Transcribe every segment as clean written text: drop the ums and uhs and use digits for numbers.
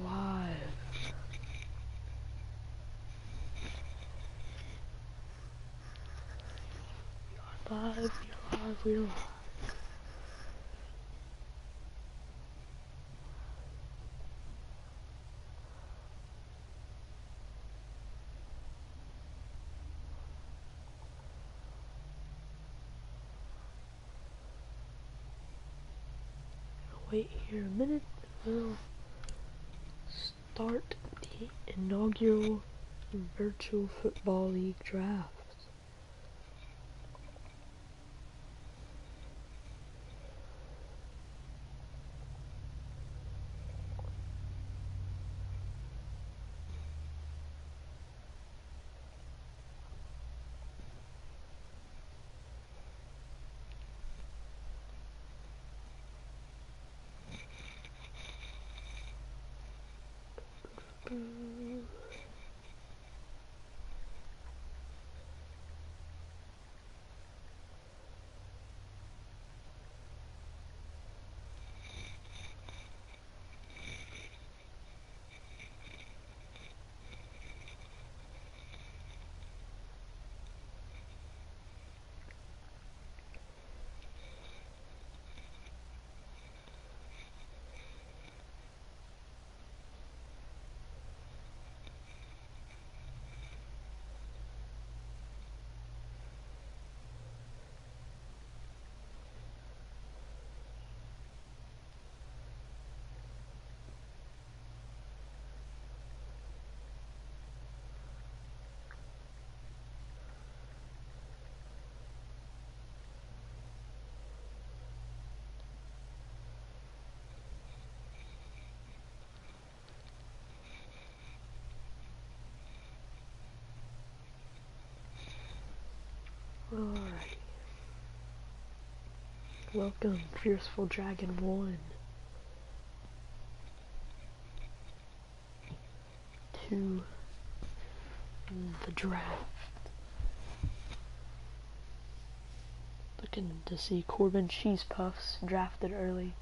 live. We're live, we're live. Wait here a minute, we'll start the inaugural virtual football league draft. Alright. Welcome, Fierceful Dragon 1, to the draft. Looking to see Corbin Cheese Puffs drafted early.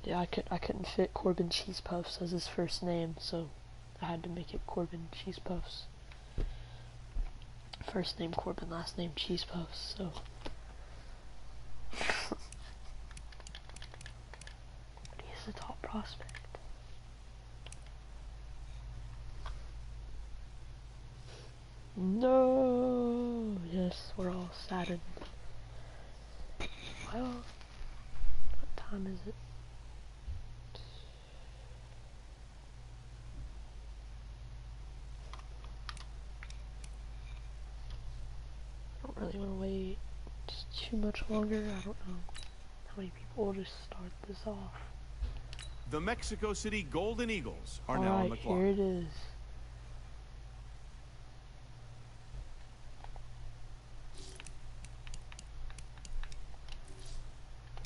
Yeah, I couldn't fit Corbin Cheese Puffs as his first name, so I had to make it Corbin Cheese Puffs. First name Corbin, last name Cheese Puffs, so. He's the top prospect. No! Yes, we're all saddened. Well, what time is it? I don't really want to wait just too much longer. I don't know how many people will just start this off. The Mexico City Golden Eagles are now on the clock. Here it is.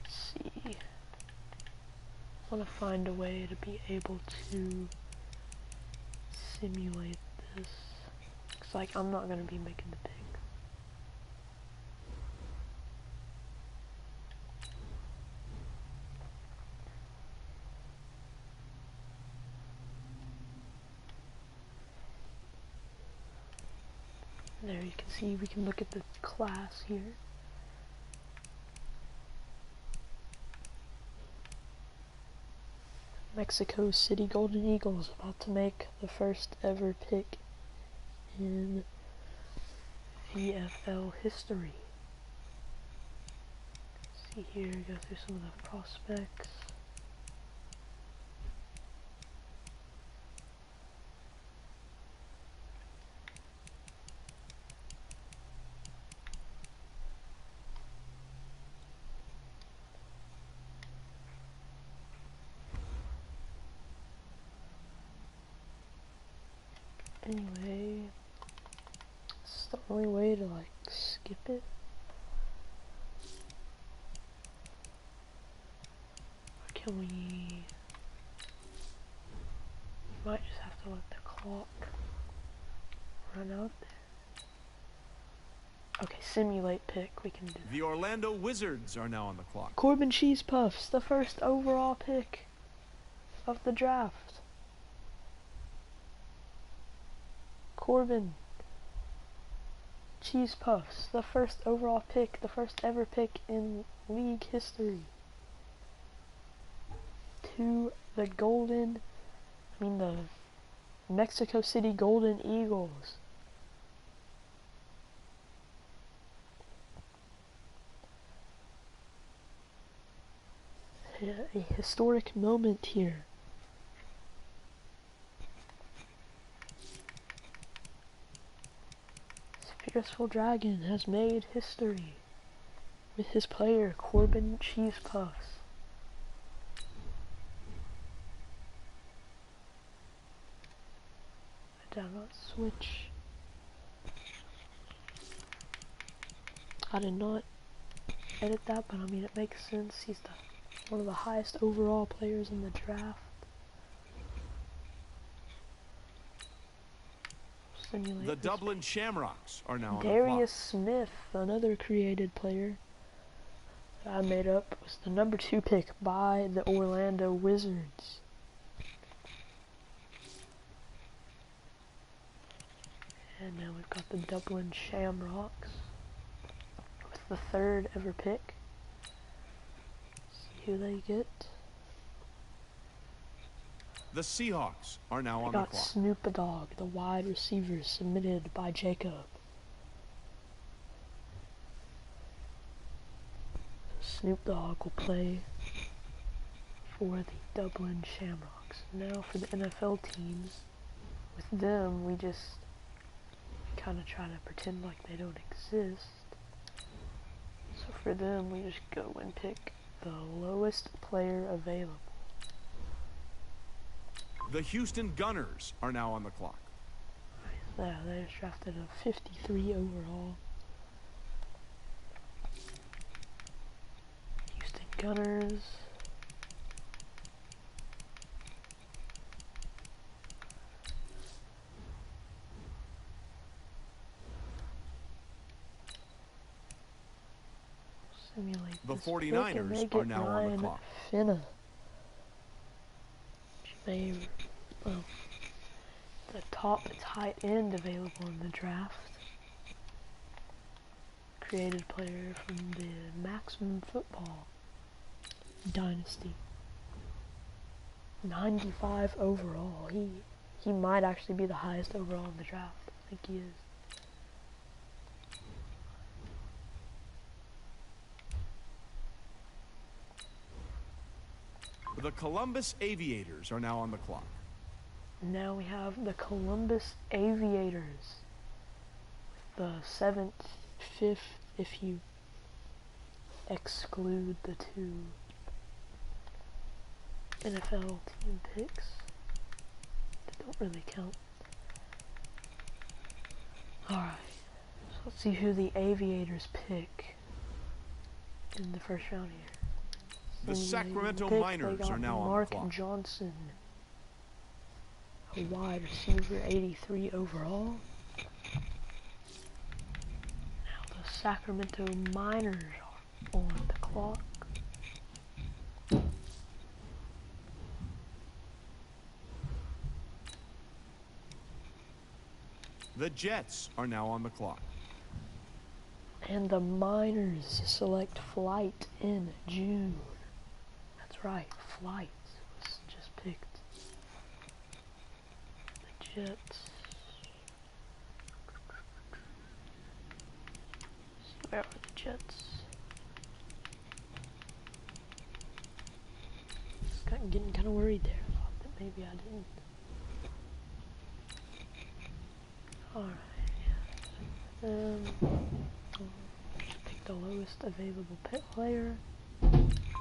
Let's see. I want to find a way to be able to simulate this. Looks like I'm not going to be making the pick. There you can see, we can look at the class here. Mexico City Golden Eagles about to make the first ever pick in VFL history. Let's see here, go through some of the prospects. Anyway, it's the only way to like skip it. Or can we might just have to let the clock run out there. Okay, simulate pick, we can do that. The Orlando Wizards are now on the clock. Corbin Cheese Puffs, the first overall pick of the draft. Corbin Cheese Puffs, the first overall pick, the first ever pick in league history. To the the Mexico City Golden Eagles. A historic moment here. This Fearful Dragon has made history with his player Corbin Cheese Puffs. I did not switch. I did not edit that, but I mean it makes sense. He's one of the highest overall players in the draft. Simulate The Dublin Shamrocks are now on the Darius clock. Smith, another created player that I made up, was the number 2 pick by the Orlando Wizards. And now we've got the Dublin Shamrocks with the 3rd ever pick. See who they get. The Seahawks are now on They the got clock. Snoop Dogg, the wide receiver, submitted by Jacob. Snoop Dogg will play for the Dublin Shamrocks. Now for the NFL teams, with them we just kind of try to pretend like they don't exist. So for them we just go and pick the lowest player available. The Houston Gunners are now on the clock. Yeah, they just drafted a 53 overall. Houston Gunners. Simulate The this 49ers pick, and they are get now on the Ryan clock. Finna. Well, the top tight end available in the draft. Created player from the Maximum Football Dynasty. 95 overall. He might actually be the highest overall in the draft. I think he is. The Columbus Aviators are now on the clock. Now we have the Columbus Aviators. The 7th, 5th, if you exclude the 2 NFL team picks. They don't really count. Alright, so let's see who the Aviators pick in the first round here. The Sacramento pick, Miners are now on the Mark clock. Johnson, a wide receiver, 83 overall. Now the Sacramento Miners are on the clock. The Jets are now on the clock. And the Miners select Flight in June. That's right, Flight was just picked. The Jets. Where are the Jets? Just getting kind of worried there. I thought that maybe I didn't. Alright. Pick the lowest available pit player.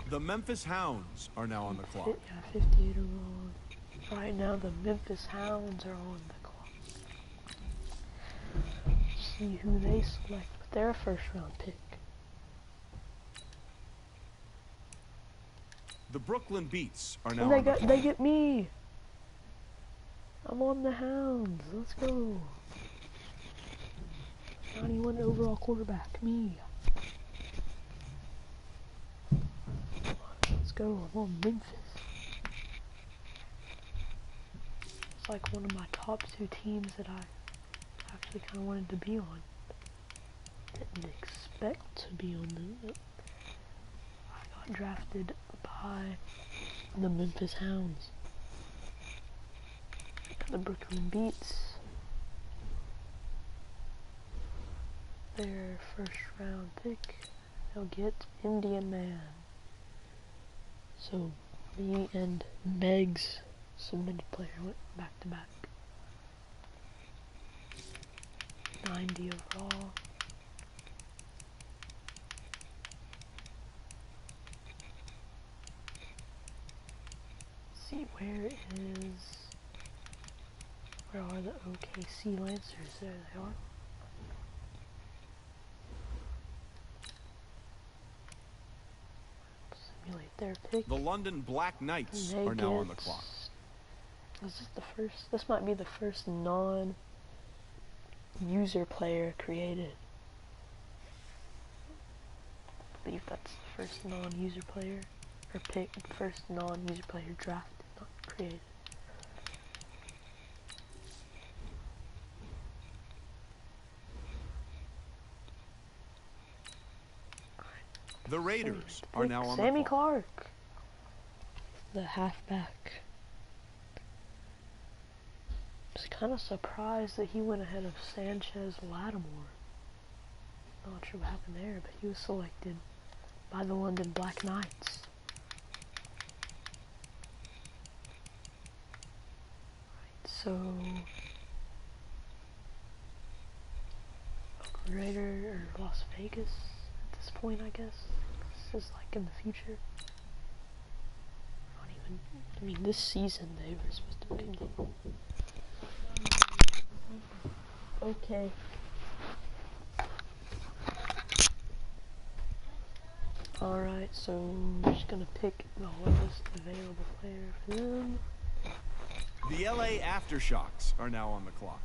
The Memphis Hounds are now on the clock. Yeah, 58 overall. Right now, the Memphis Hounds are on the clock. See who they select with their first round pick. The Brooklyn Beats are now And on the clock. they get me. I'm on the Hounds. Let's go. 91 overall quarterback, me. Let's go. I'm on Memphis. was like one of my top 2 teams that I actually kind of wanted to be on. Didn't expect to be on them, but I got drafted by the Memphis Hounds. The Brooklyn Beats. Their first round pick, they'll get Indian Man. So me and Meg's submitted player went back to back. 90 overall. Let's see, where are the OKC Lancers? There they are. Simulate their pick. The London Black Knights are now on the clock. This might be the first non-user player created. I believe that's the first non-user player, or pick, first non-user player drafted, not created. The Raiders are now on Sammy the clock. Clark, the halfback. Just kind of surprised that he went ahead of Sanchez Lattimore. Not sure what happened there, but he was selected by the London Black Knights. Right, so Oakland Raider or Las Vegas at this point, I guess. This is like in the future. I mean, this season they were supposed to be. Okay. Alright, so we're just gonna pick the lowest available player for them. The LA Aftershocks are now on the clock.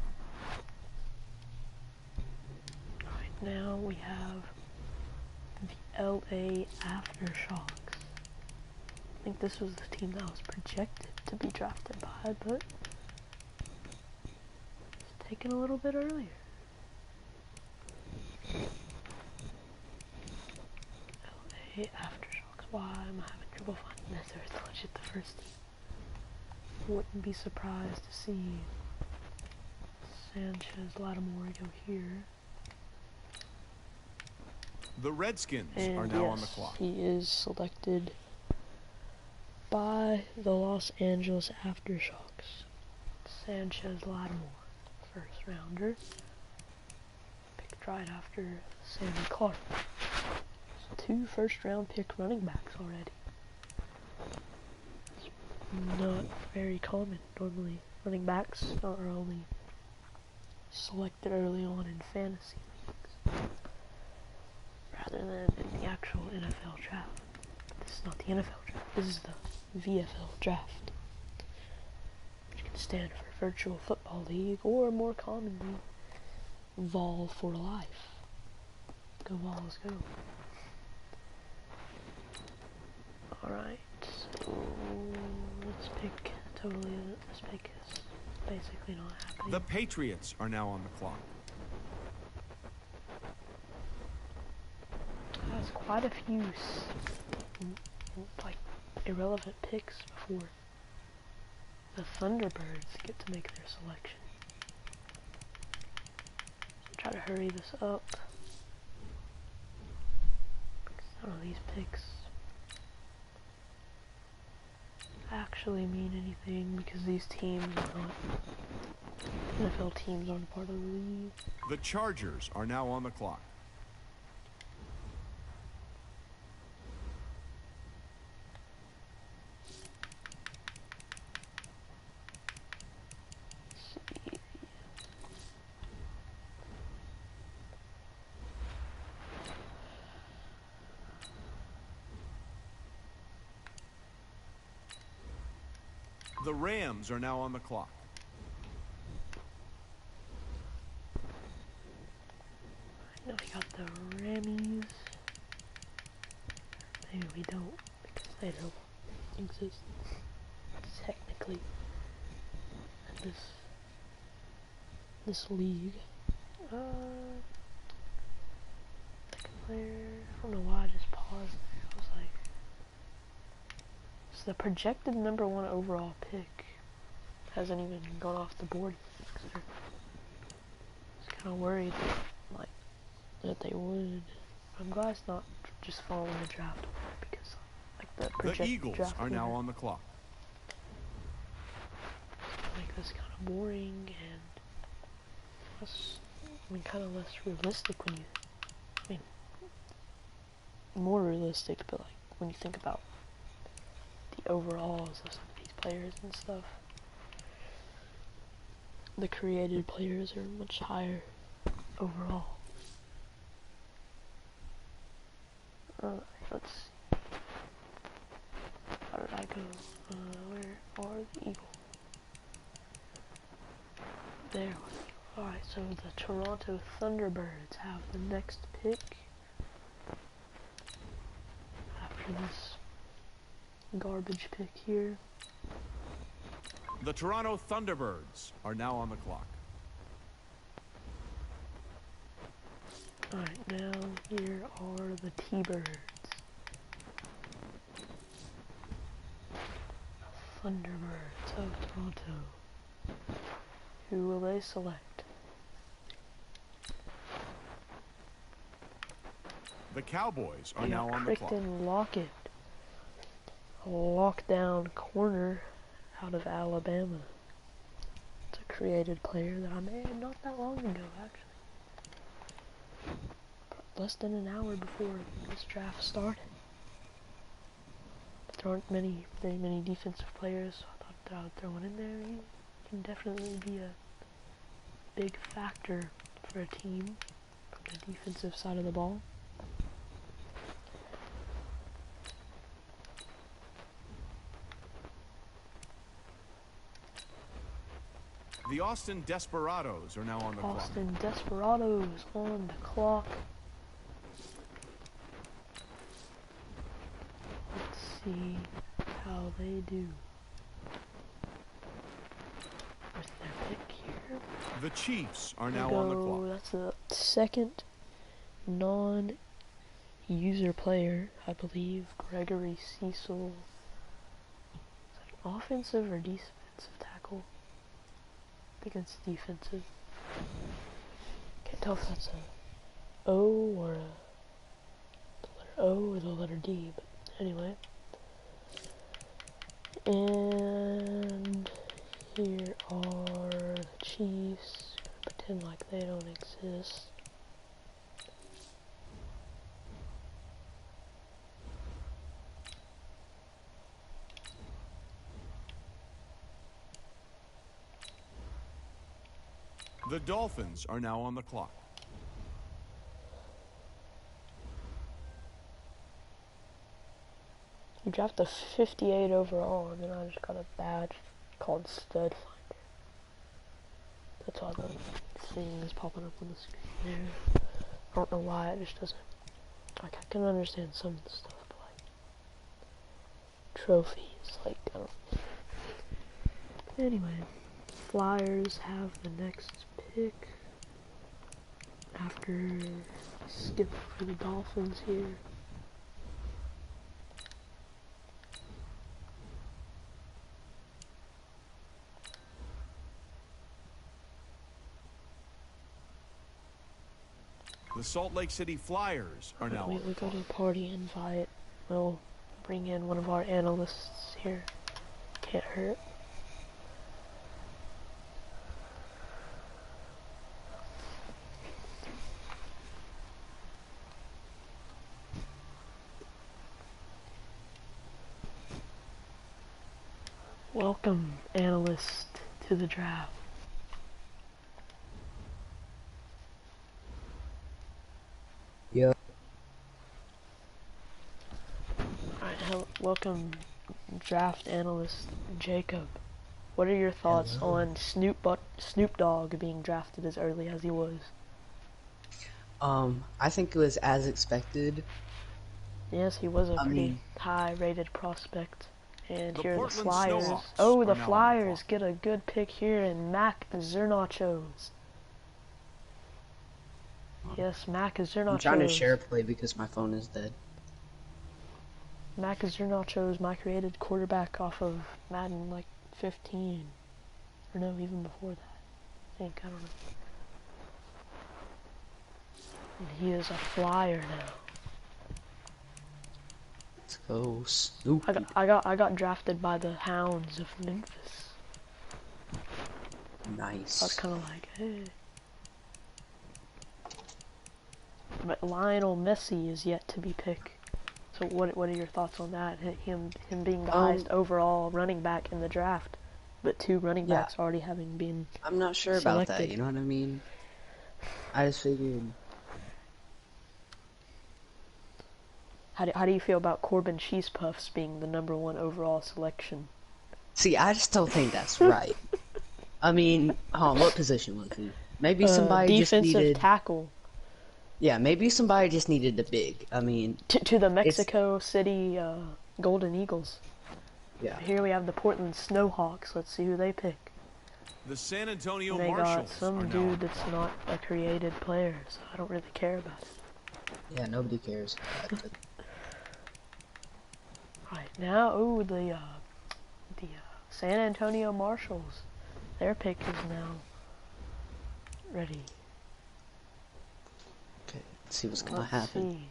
Alright, now we have the LA Aftershocks. I think this was the team that was projected to be drafted by, but it's taken a little bit earlier. LA Aftershocks. Why am I having trouble finding this? There's legit the first team. Wouldn't be surprised to see Sanchez Lattimore go here. The Redskins And are now on the clock. He is selected by the Los Angeles Aftershocks. Sanchez Lattimore, first rounder. Picked right after Sammy Clark. So 2 first-round pick running backs already. It's not very common. Normally, running backs are only selected early on in fantasy leagues, rather than in the actual NFL draft. This is not the NFL draft. This is the VFL draft, which can stand for Virtual Football League, or more commonly, Vol for Life. Go Vols, go. Alright, so let's pick, this pick is basically not happening. The Patriots are now on the clock. Has quite a few like irrelevant picks before the Thunderbirds get to make their selection. Try to hurry this up, because none of these picks actually mean anything, because these teams are not, NFL teams aren't part of the league. The Chargers are now on the clock. The Rams are now on the clock. Now we got the Rammies. Maybe we don't, because they don't exist technically this league. Second player. I don't know why I just paused there. I was like, so the projected #1 overall pick hasn't even gone off the board yet. I was kind of worried, like, that they would. I'm glad it's not just following the draft order, because like the projected Eagles draft are order now on the clock. make this kind of boring and less, kind of less realistic when you, more realistic, but like when you think about the overalls of some of these players and stuff, the created players are much higher overall. Let's see. How did I go? Where are the Eagles? There. Alright, so the Toronto Thunderbirds have the next pick after this garbage pick here. The Toronto Thunderbirds are now on the clock. Alright, now here are the T-Birds. Thunderbirds of Toronto. Who will they select? The Cowboys are now on the clock. Crichton Lockett, a lockdown corner out of Alabama. It's a created player that I made not that long ago, actually. Less than an hour before this draft started. But there aren't very many defensive players, so I thought that I would throw one in there. He can definitely be a big factor for a team from the defensive side of the ball. The Austin Desperados are now on the clock. Austin Desperados on the clock. Let's see how they do with their pick here. The Chiefs are now on the clock. That's the second non-user player, I believe. Gregory Cecil. Is that an offensive or defensive tackle? I think it's defensive. Can't tell if that's a O or the letter O or the letter D, but anyway. And here are the Chiefs. Pretend like they don't exist. The Dolphins are now on the clock. You draft a 58 overall, and then I just got a badge called Stud Finder. That's all the thing is popping up on the screen there. I don't know why, it just doesn't. Like, I can understand some of the stuff, but like, trophies, like, I don't know. Anyway, Flyers have the next pick after skip for the Dolphins here. The Salt Lake City Flyers are now on the We go clock. to party invite. We'll bring in one of our analysts here. Can't hurt. Welcome, analyst, to the draft. Yeah. Alright, welcome, draft analyst Jacob. What are your thoughts on Snoop Dogg being drafted as early as he was? I think it was as expected. Yes, he was a pretty high-rated prospect And The here are the Portland Flyers. Snowhawks Oh, are the now on the Flyers clock. get a good pick here in Mac Zernachos. Yes, Mac I'm trying to share a Zernachos. play because my phone is dead. Mac Zernachos, my created quarterback off of Madden like 15. Or no, even before that. I think, I don't know. And he is a Flyer now. Let's go, Snoopy. I got drafted by the Hounds of Memphis. I was Nice. kind of like, hey. But Lionel Messi is yet to be picked. So what are your thoughts on that? Him being the highest overall running back in the draft, but 2 running Yeah, backs already having been I'm not sure about that, selected. you know what I mean? I just figured... How do you feel about Corbin Cheese Puffs being the #1 overall selection? See, I just don't think that's right. I mean, what position was he? Maybe somebody just Defensive needed... tackle. Yeah, maybe somebody just needed a big. I mean... To the It's... Mexico City Golden Eagles. Yeah. Here we have the Portland Snowhawks. Let's see who they pick. The San Antonio And they got Marshals are some now dude on the that's clock. not a created player, so I don't really care about it. Yeah, nobody cares. Right now, ooh, the San Antonio Marshals. Their pick is now ready. Okay, let's see what's gonna Let's happen. see.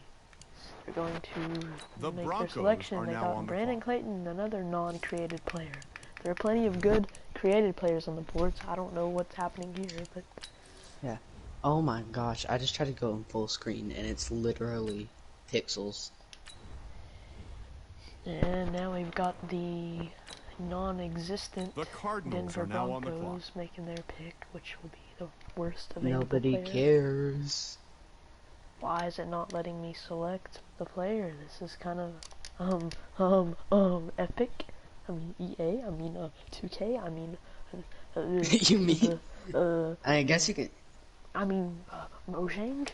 They're going to The make Broncos their selection. are They now got on the Brandon clock. Clayton, another non-created player. There are plenty of good created players on the board, so I don't know what's happening here, but... Yeah. Oh my gosh, I just tried to go in full screen and it's literally pixels. And now we've got the non-existent The Cardinals Denver are now on the clock. Broncos making their pick, which will be the worst available Nobody player. cares. Why is it not letting me select the player? This is kind of, epic. I mean, EA, I mean, 2K, I mean, You mean? I guess you can... I mean, Mojang?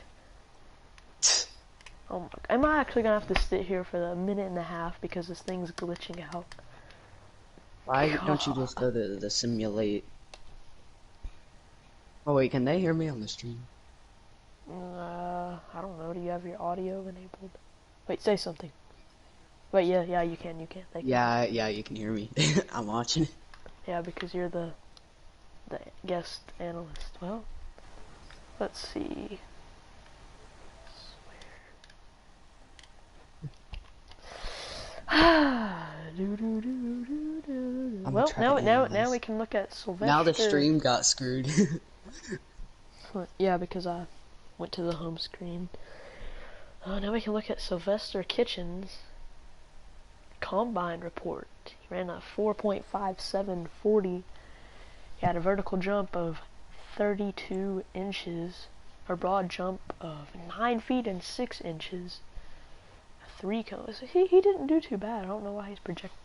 Oh my, am I actually gonna have to sit here for a minute and a half because this thing's glitching out? Why don't you just go to the simulate? Oh wait, can they hear me on the stream? I don't know, do you have your audio enabled? Wait, say something. Wait, yeah, you can. They can. Yeah, you can hear me. I'm watching it. Yeah, because you're the guest analyst. Well, let's see. Well, now we can look at Sylvester. Now the stream got screwed. Yeah, because I went to the home screen. Now we can look at Sylvester Kitchens' combine report. He ran a 4.5740. He had a vertical jump of 32 inches, a broad jump of 9 feet and 6 inches, a 3 cone. So he didn't do too bad. I don't know why he's projected.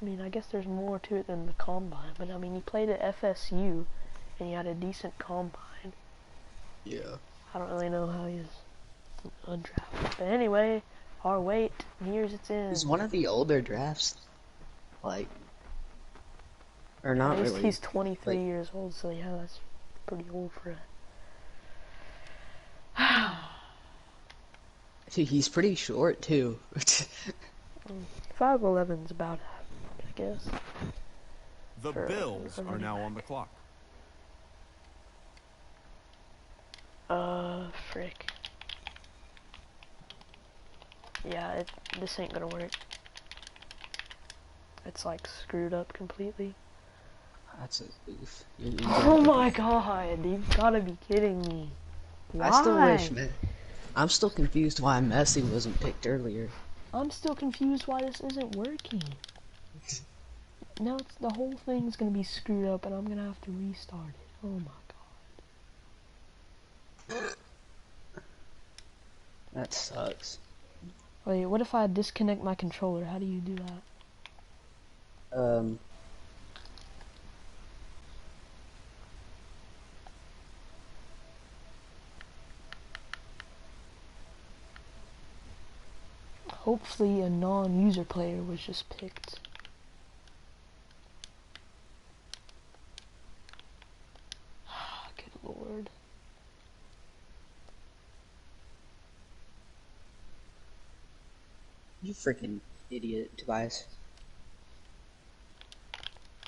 I mean, I guess there's more to it than the combine, but I mean, he played at FSU and he had a decent combine. Yeah. I don't really know how he's undrafted. But anyway, our wait nears its end. It's one of the older drafts. Like, or not really. He's 23 years old, so yeah, that's pretty old for it. He's pretty short too. 5'11's about average, I guess. The Bills are now on the clock. Frick. Yeah, this ain't gonna work. It's like screwed up completely. That's a oof. Oh my god, you've gotta be kidding me. Why? I still wish, man. I'm still confused why Messi wasn't picked earlier. I'm still confused why this isn't working. Now the whole thing's gonna be screwed up and I'm gonna have to restart it. Oh my god. That sucks. Wait, what if I disconnect my controller? How do you do that? Hopefully a non-user player was just picked. You freaking idiot, Tobias.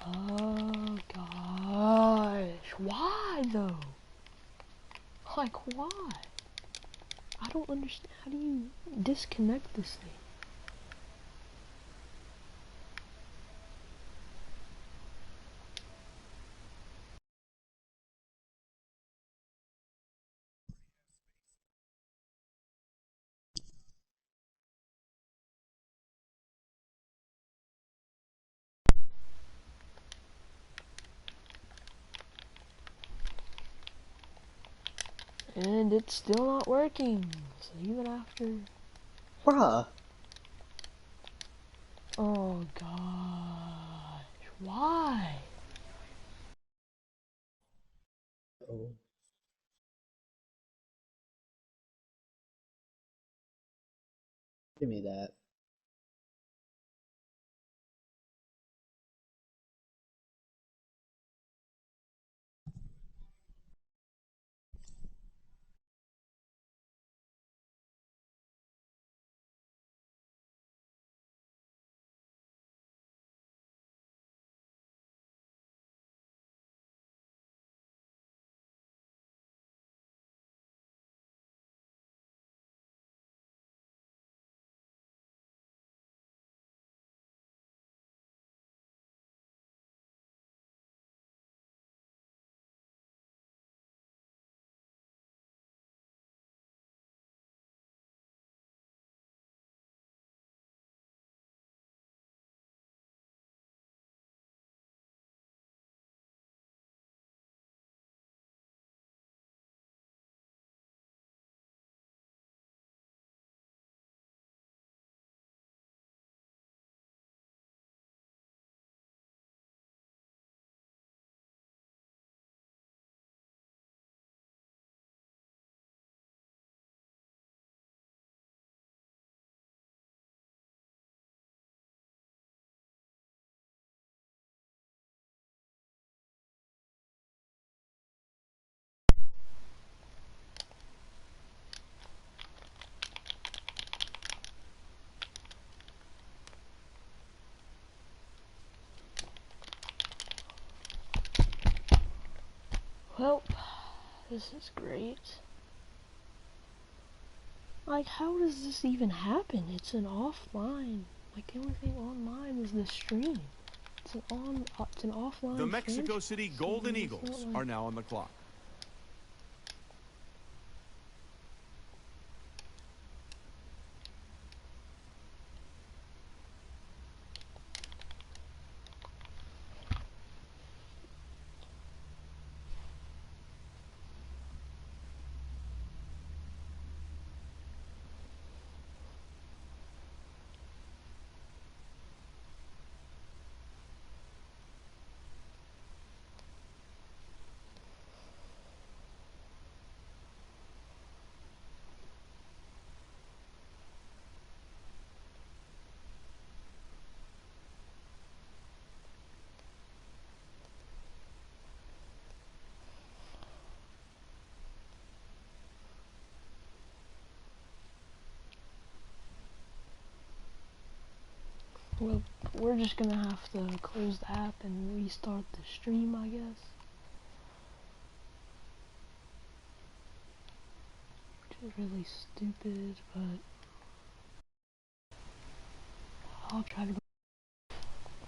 Oh gosh, why though? Like why? I don't understand. How do you disconnect this thing? And it's still not working. So even after... Bruh. Oh gosh, why? Oh. Give me that. Well, this is great. Like, how does this even happen? It's an offline. Like, the only thing online is the stream. It's an offline. The Mexico City Golden so Eagles like... are now on the clock. Well, we're just gonna have to close the app and restart the stream, I guess. Which is really stupid, but I'll try to